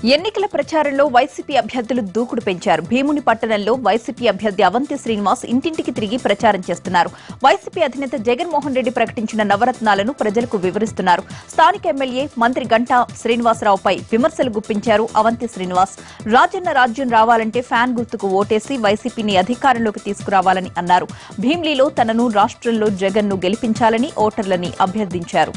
ఎన్నికల ప్రచారంలో వైసీపీ అభ్యర్థులు దూకుడు పెంచారు. భీముని పట్టణంలో వైసీపీ అభ్యర్థి అవంతి శ్రీనివాస్ ఇంటింటికి తిరిగి ప్రచారం చేస్తున్నారు. వైసీపీ అధినేత జగన్మోహన్ రెడ్డి ప్రకటించిన నవరత్నాలను ప్రజలకు వివరిస్తున్నారు. స్థానిక ఎమ్మెల్యే మంత్రి గంటా శ్రీనివాసరావుపై విమర్శలు గుప్పించారు అవంతి శ్రీనివాస్. రాజన్న రాజ్యం రావాలంటే ఫ్యాన్ గుర్తుకు ఓటేసి వైసీపీని అధికారంలోకి తీసుకురావాలని అన్నారు. భీమ్లీలో తనను రాష్ట్రంలో జగన్ను గెలిపించాలని ఓటర్లని అభ్యర్థించారు.